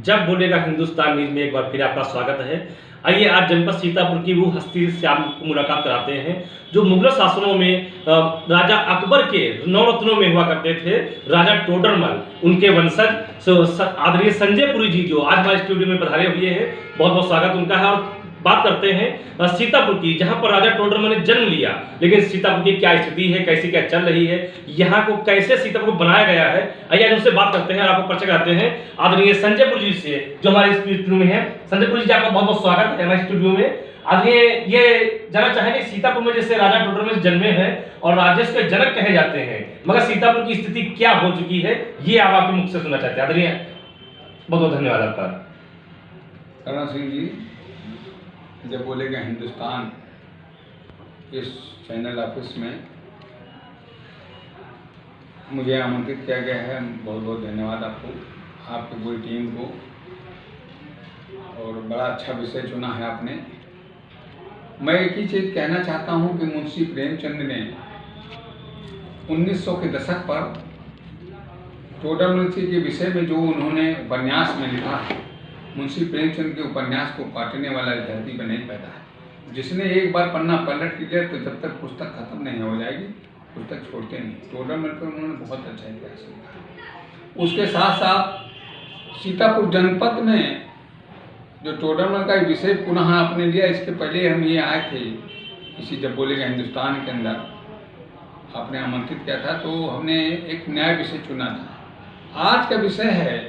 जब बोलेगा हिंदुस्तान न्यूज में एक बार फिर आपका स्वागत है। आइए आज जनपद सीतापुर की वो हस्ती से आपको मुलाकात कराते हैं जो मुगल शासनों में राजा अकबर के नवरत्नों में हुआ करते थे। राजा टोडरमल उनके वंशज आदरणीय संजय पुरी जी जो आज हमारे स्टूडियो में पधारे हुए हैं, बहुत बहुत स्वागत उनका है। और बात करते हैं सीतापुर की, जहां पर राजा टोडरमल ने जन्म लिया, लेकिन सीतापुर की क्या स्थिति है, कैसी क्या चल रही है, यहाँ को कैसे सीतापुर को बनाया गया है, आइए आज उनसे बात करते हैं और आपको परिचय कराते हैं आदरणीय संजय पुरी जी से जो हमारे स्टूडियो में है। संजय पुरी जी, आपका बहुत बहुत स्वागत है हमारे स्टूडियो में। आदरणीय ये जानना चाहेंगे सीतापुर में जैसे राजा टोडरमल जन्मे हैं और राजस्व के जनक कहे जाते हैं, मगर सीतापुर की स्थिति क्या हो चुकी है, ये आप आपके मुख से सुनना चाहते हैं। आदरणीय बहुत बहुत धन्यवाद आपका। करण सिंह जी, जब बोलेगा हिंदुस्तान इस चैनल ऑफिस में मुझे आमंत्रित किया गया है, बहुत बहुत धन्यवाद आपको, आपकी पूरी टीम को। और बड़ा अच्छा विषय चुना है आपने। मैं एक ही चीज़ कहना चाहता हूं कि मुंशी प्रेमचंद ने 1900 के दशक पर टोडरमल जी के विषय में जो उन्होंने उपन्यास में लिखा है, मुंशी प्रेमचंद के उपन्यास को काटने वाला इस धरती पर नहीं पैदा है। जिसने एक बार पन्ना पलट लिया तो जब तक पुस्तक खत्म नहीं हो जाएगी, पुस्तक छोड़ते नहीं। टोडरमल पर उन्होंने बहुत अच्छा इतिहास लिखा। उसके साथ साथ सीतापुर जनपद में जो टोडरमल का विषय पुनः आपने लिया, इसके पहले हम ये आए थे इसी जब बोलेगा हिंदुस्तान के अंदर आपने आमंत्रित किया था, तो हमने एक नया विषय चुना था। आज का विषय है,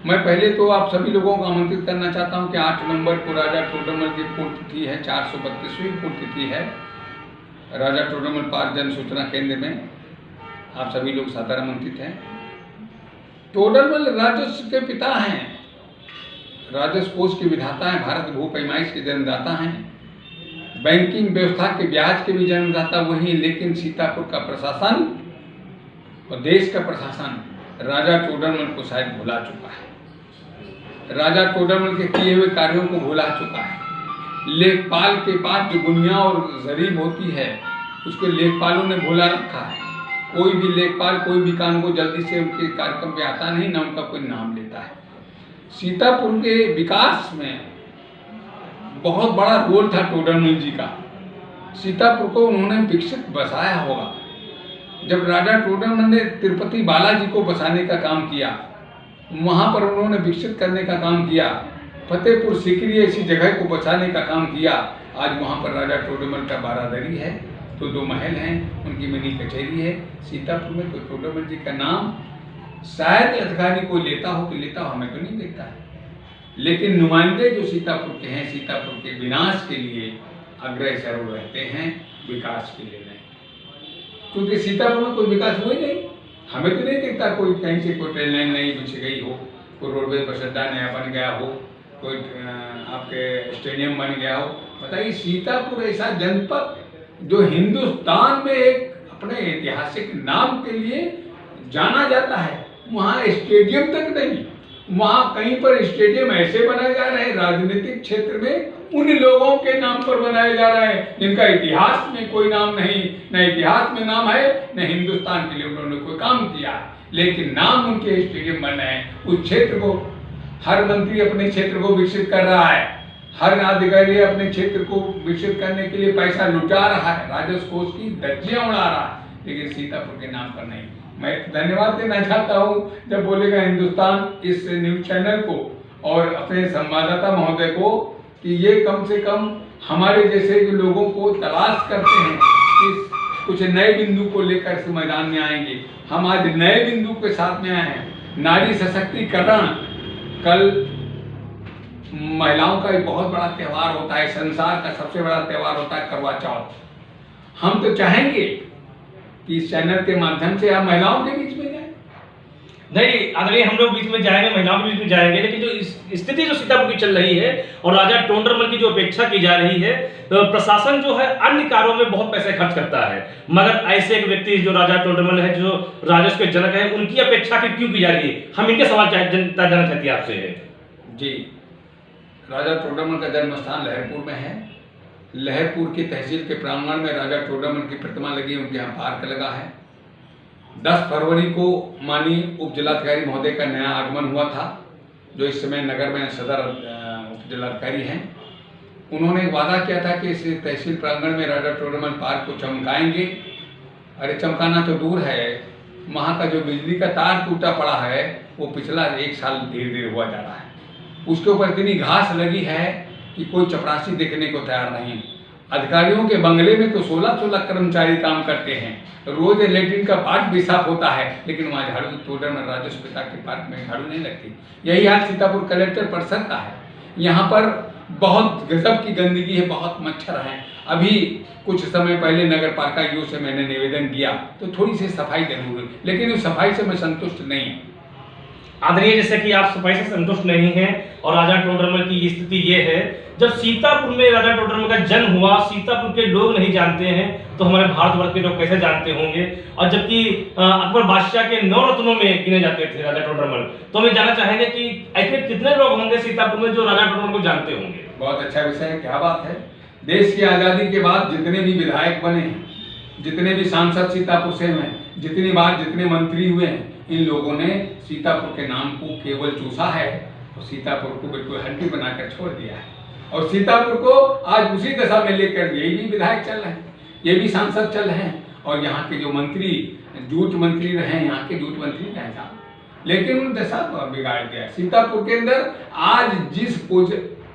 मैं पहले तो आप सभी लोगों को आमंत्रित करना चाहता हूं कि 8 नवंबर को राजा टोडरमल की पुण्यतिथि है, 432वीं पुण्यतिथि है राजा टोडरमल पार्क जन सूचना केंद्र में। आप सभी लोग सादर आमंत्रित हैं। टोडरमल राजस्व के पिता हैं, राजस्व कोष के विधाता हैं, भारत भू पैमाइश के जन्मदाता हैं, बैंकिंग व्यवस्था के ब्याज के भी जन्मदाता वही। लेकिन सीतापुर का प्रशासन और देश का प्रशासन राजा टोडरमल को शायद भुला चुका है। राजा टोडरमल के किए हुए कार्यों को भुला चुका है। लेखपाल के पास जो गुनिया और जरीब होती है, उसके लेखपालों ने भुला रखा है। कोई भी लेखपाल कोई भी काम को जल्दी से उनके कार्यक्रम पे आता नहीं, ना उनका कोई नाम लेता है। सीतापुर के विकास में बहुत बड़ा रोल था टोडरमल जी का। सीतापुर को उन्होंने विकसित बसाया होगा। जब राजा टोडरमल ने तिरुपति बालाजी को बसाने का काम किया, वहाँ पर उन्होंने विकसित करने का काम किया, फतेहपुर सीकरी ऐसी जगह को बचाने का काम किया। आज वहाँ पर राजा टोडरमल का बारादरी है, तो 2 महल हैं, उनकी मिनी कचहरी है। सीतापुर में तो टोडरमल जी का नाम शायद अधिकारी कोई लेता हो तो लेता हो, हमें तो नहीं देखता है। लेकिन नुमाइंदे जो सीतापुर के हैं, सीतापुर के विनाश के लिए अग्रसर रहते हैं, विकास के लिए नहीं। क्योंकि सीतापुर में कोई विकास हुआ ही नहीं, हमें तो नहीं दिखता कोई कहीं से कोई ट्रेन लाइन नहीं बिछ गई हो, कोई रोडवेज बस अड्डा नया बन गया हो, कोई आपके स्टेडियम बन गया हो। बताइए, सीतापुर ऐसा जनपद जो हिंदुस्तान में एक अपने ऐतिहासिक नाम के लिए जाना जाता है, वहाँ स्टेडियम तक नहीं। वहाँ कहीं पर स्टेडियम ऐसे बनाए जा रहे हैं राजनीतिक क्षेत्र में, उन लोगों के नाम पर बनाए जा रहे हैं जिनका इतिहास में कोई नाम नहीं, न इतिहास में नाम है, न हिंदुस्तान के लिए उन्होंने कोई काम किया है। लेकिन नाम उनके स्टेडियम बन रहे हैं। उस क्षेत्र को हर मंत्री अपने क्षेत्र को विकसित कर रहा है, हर अधिकारी अपने क्षेत्र को विकसित करने के लिए पैसा लुटा रहा है, राजस्व कोष की धज्जियां उड़ा रहा है, लेकिन सीतापुर के नाम पर नहीं। मैं धन्यवाद देना चाहता हूँ जब बोलेगा हिंदुस्तान इस न्यूज चैनल को और अपने संवाददाता महोदय को कि ये कम से कम हमारे जैसे जो लोगों को तलाश करते हैं कि कुछ नए बिंदु को लेकर इस मैदान में आएंगे। हम आज नए बिंदु के साथ में आए हैं। नारी सशक्तिकरण, कल महिलाओं का एक बहुत बड़ा त्यौहार होता है, संसार का सबसे बड़ा त्यौहार होता है करवा चौथ। हम तो चाहेंगे कि इस चैनल के माध्यम से आप महिलाओं के बीच में जाएं। नहीं आदरणीय, हम लोग बीच में जाएंगे, महिलाओं के बीच में जाएंगे, लेकिन जो स्थिति जो सीतापुर की चल रही है और राजा टोडरमल की जो अपेक्षा की जा रही है, तो प्रशासन जो है अन्य कार्यों में बहुत पैसे खर्च करता है, मगर ऐसे एक व्यक्ति जो राजा टोडरमल है, जो राजस्व के जनक है, उनकी अपेक्षा क्यों की जा रही है? हम इनके सवाल जनता जानना चाहती है आपसे। जी, राजा टोडरमल का जन्म स्थान लहरपुर में है। लहरपुर की तहसील के प्रांगण में राजा टोडरमल की प्रतिमा लगी, उनके यहाँ पार्क लगा है। 10 फरवरी को माननीय उप जिलाधिकारी महोदय का नया आगमन हुआ था, जो इस समय नगर में सदर उप जिलाधिकारी हैं। उन्होंने वादा किया था कि इस तहसील प्रांगण में राजा टोडरमल पार्क को चमकाएंगे। अरे चमकाना तो दूर है, वहाँ का जो बिजली का तार टूटा पड़ा है वो पिछला 1 साल धीरे धीरे हुआ जा रहा है। उसके ऊपर इतनी घास लगी है कि कोई चपरासी देखने को तैयार नहीं। अधिकारियों के बंगले में तो 16-16 कर्मचारी काम करते हैं, रोज लेट्रिन का पार्ट भी साफ होता है, लेकिन वहाँ झाड़ू टोडरमल राजस्व पिता के पार्क में झाड़ू नहीं लगती। यही हाल सीतापुर कलेक्टर परिषद का है। यहाँ पर बहुत गजब की गंदगी है, बहुत मच्छर हैं। अभी कुछ समय पहले नगर पालिका आयुक्त से मैंने निवेदन किया तो थोड़ी सी सफाई जरूर है, लेकिन उस सफाई से मैं संतुष्ट नहीं हूँ। आदरणीय, जैसे कि आप सफाई से संतुष्ट नहीं हैं और राजा टोडरमल की स्थिति ये है, जब सीतापुर में राजा टोडरमल का जन्म हुआ, सीतापुर के लोग नहीं जानते हैं तो हमारे भारतवर्ष के लोग कैसे जानते होंगे। और जबकि अकबर बादशाह के 9 रत्नों में गिने जाते थे राजा टोडरमल, तो हमें जानना चाहेंगे कि ऐसे कितने लोग होंगे सीतापुर में जो राजा टोडरमल को जानते होंगे। बहुत अच्छा विषय है, क्या बात है। देश की आज़ादी के बाद जितने भी विधायक बने हैं, जितने भी सांसद सीतापुर से हैं, जितनी बार जितने मंत्री हुए हैं, इन लोगों ने सीतापुर के नाम को केवल चूसा है और सीतापुर को बिल्कुल हड्डी बनाकर छोड़ दिया है। और सीतापुर को आज उसी दशा में लेकर यही भी विधायक चल रहे हैं, ये भी सांसद चल रहे हैं, और यहाँ के जो मंत्री जूट मंत्री रहे, यहाँ के जूट मंत्री रहे साहब, लेकिन उन दशा बिगाड़ दिया। सीतापुर के अंदर आज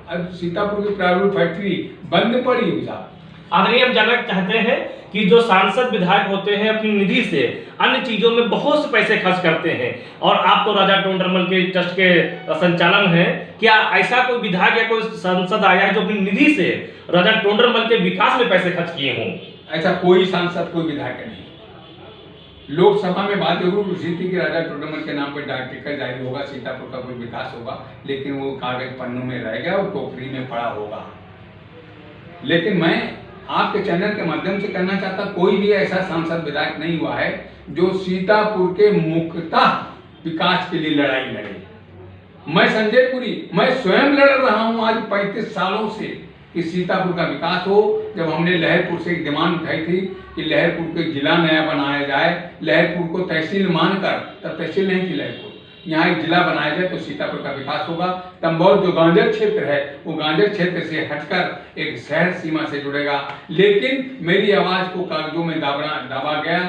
अब सीतापुर की प्राइवेट फैक्ट्री बंद पड़ी हुई साहब। आदरणीय, हम जानना चाहते हैं कि जो सांसद विधायक होते हैं अपनी निधि से अन्य चीजों में बहुत से पैसे खर्च करते हैं, और आप तो राजा टोडरमल के ट्रस्ट के संचालन हैं, क्या ऐसा कोई विधायक या कोई सांसद आया है जो अपनी निधि से राजा टोडरमल के विकास में पैसे खर्च किए हों? ऐसा कोई सांसद कोई विधायक नहीं। लोकसभा में बात जरूर उठी थी कि राजा टोडरमल के नाम पर डाक टिकट जारी होगा, सीतापुर का कोई विकास होगा, लेकिन वो कागज पन्नों में रह गया और टोकरी में पड़ा होगा। लेकिन मैं आपके चैनल के माध्यम से कहना चाहता, कोई भी ऐसा सांसद विधायक नहीं हुआ है जो सीतापुर के मुख्यतः विकास के लिए लड़ाई लड़े। मैं संजय पुरी, मैं स्वयं लड़ रहा हूं आज 35 सालों से कि सीतापुर का विकास हो। जब हमने लहरपुर से एक डिमांड उठाई थी कि लहरपुर को जिला नया बनाया जाए, लहरपुर को तहसील मानकर, तब तहसील नहीं थी लहरपुर, यहाँ एक जिला बनाया जाए तो सीतापुर का विकास होगा। तंबौर जो गांजर क्षेत्र है वो गांजर क्षेत्र से हटकर एक शहर सीमा से जुड़ेगा। लेकिन मेरी आवाज को कागजों में दाबा गया।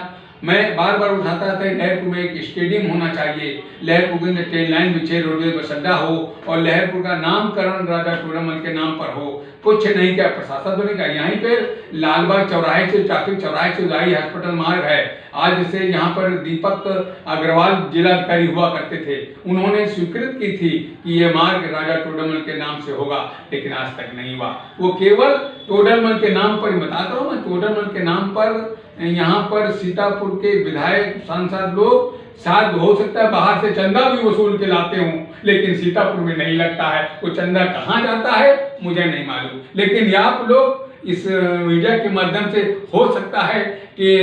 मैं बार बार उठाता था लहरपुर में एक स्टेडियम होना चाहिए, लहरपुर के अंदर ट्रेन लाइन बिछे, रोडवेज बस अड्डा हो और लहरपुर का नामकरण राजा टोडरमल के नाम पर हो। कुछ नहीं क्या प्रशासन बनेगा। यहीं पे लालबाग चौराहे से, ट्रैफिक चौराहे से उदाई हॉस्पिटल मार्ग है। आज से यहाँ पर दीपक अग्रवाल जिलाधिकारी हुआ करते थे, उन्होंने स्वीकृत की थी कि ये मार्ग राजा टोडरमल के नाम से होगा, लेकिन आज तक नहीं हुआ। वो केवल टोडरमल के नाम पर, बताता हूँ मैं, टोडरमल के नाम पर यहाँ पर सीतापुर के विधायक सांसद लोग शायद हो सकता है बाहर से चंदा भी वसूल के लाते हों, लेकिन सीतापुर में नहीं लगता है। वो चंदा कहाँ जाता है मुझे नहीं मालूम, लेकिन आप लोग इस मीडिया के माध्यम से हो सकता है कि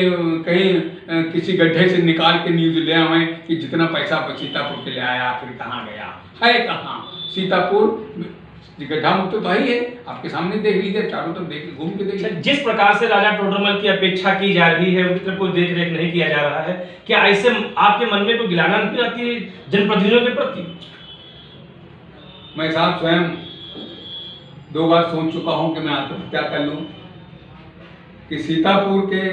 कहीं किसी गड्ढे से निकाल के न्यूज ले आए कि जितना पैसा सीतापुर के लिए आया आखिर कहाँ गया है। कहाँ सीतापुर गड्ढा मुक्त तो भाई है, आपके सामने देख लीजिए, चारों तरफ देख घूम के देख लीजिए। जिस प्रकार से राजा टोडरमल की अपेक्षा की जा रही है, उनकी तरफ कोई देख रेख नहीं किया जा रहा है, क्या ऐसे आपके मन में कोई गिलाना नहीं आती है जनप्रतिनिधियों के प्रति? मैं साहब स्वयं 2 बार सोच चुका हूं कि मैं आत्महत्या कर लूं, कि सीतापुर के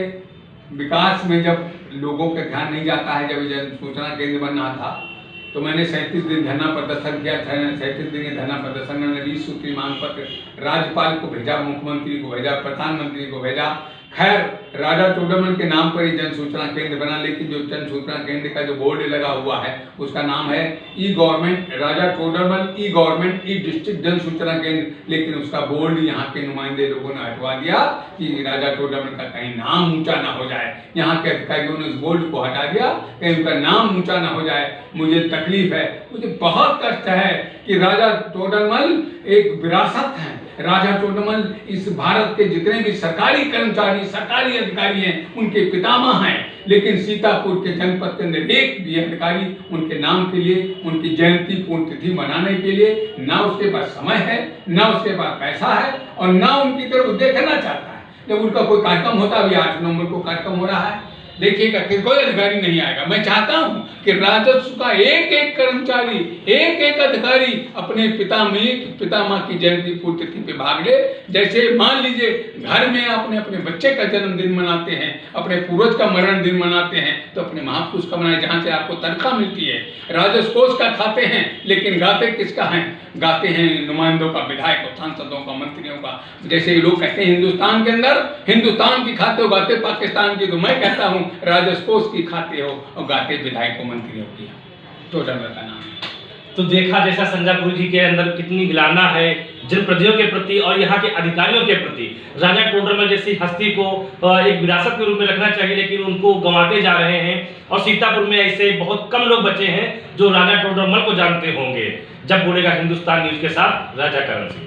विकास में जब लोगों का ध्यान नहीं जाता है, जब जन सूचना केंद्र बन रहा था तो मैंने 37 दिन धरना प्रदर्शन किया था। 37 दिन के धरना प्रदर्शन में 20 सूत्री मांग पत्र राज्यपाल को भेजा, मुख्यमंत्री को भेजा, प्रधानमंत्री को भेजा। खैर राजा टोडरमल के नाम पर ही जन सूचना केंद्र बना, लेकिन जो जन सूचना केंद्र का जो बोर्ड लगा हुआ है उसका नाम है ई गवर्नमेंट राजा टोडरमल ई गवर्नमेंट ई डिस्ट्रिक्ट जन सूचना केंद्र, लेकिन उसका बोर्ड यहाँ के नुमाइंदे लोगों ने हटवा दिया कि राजा टोडरमल का कहीं नाम ऊंचा ना हो जाए। यहाँ के अधिकारियों ने उस बोर्ड को हटा दिया, कहीं उनका नाम ऊंचा ना हो जाए। मुझे तकलीफ है, मुझे बहुत कष्ट है कि राजा टोडरमल एक विरासत है। राजा टोडरमल इस भारत के जितने भी सरकारी कर्मचारी, सरकारी अधिकारी हैं, उनके पितामह हैं, लेकिन सीतापुर के जनपद के अंदर एक भी अधिकारी उनके नाम के लिए, उनकी जयंती पुण्यतिथि मनाने के लिए ना उसके पास समय है, ना उसके पास पैसा है, और ना उनकी तरफ देखना चाहता है। जब उनका कोई कार्यक्रम होता है, अभी 8 नवंबर को कार्यक्रम हो रहा है, देखिएगा कि कोई अधिकारी नहीं आएगा। मैं चाहता हूं कि राजस्व का एक एक कर्मचारी, एक एक अधिकारी अपने पितामह की जयंती पुण्यतिथि पे भाग ले। जैसे मान लीजिए घर में अपने अपने बच्चे का जन्मदिन मनाते हैं, अपने पूर्वज का मरण दिन मनाते हैं, तो अपने महापुरुष का मनाए, जहाँ से आपको तनख्वाह मिलती है। राजस्व कोष का खाते हैं, लेकिन गाते किसका है? गाते हैं नुमाइंदों का, विधायकों, सांसदों का, मंत्रियों का। जैसे लोग कहते हैं हिंदुस्तान के अंदर हिंदुस्तान की खाते हो, गाते पाकिस्तान की। तो मैं कहता हूँ राजस्व कोष की खाते हो और गाते विधायकों, मंत्रियों की। टोडरमल का नाम है। तो देखा जैसा संजापुर जी के अंदर कितनी गिलाना है जनप्रतिनिधियों के प्रति और यहाँ के अधिकारियों के प्रति। राजा टोडरमल जैसी हस्ती को एक विरासत के रूप में रखना चाहिए, लेकिन उनको गंवाते जा रहे हैं। और सीतापुर में ऐसे बहुत कम लोग बचे हैं जो राजा टोडरमल को जानते होंगे। जब बोलेगा हिंदुस्तान न्यूज के साथ राजा करण सिंह।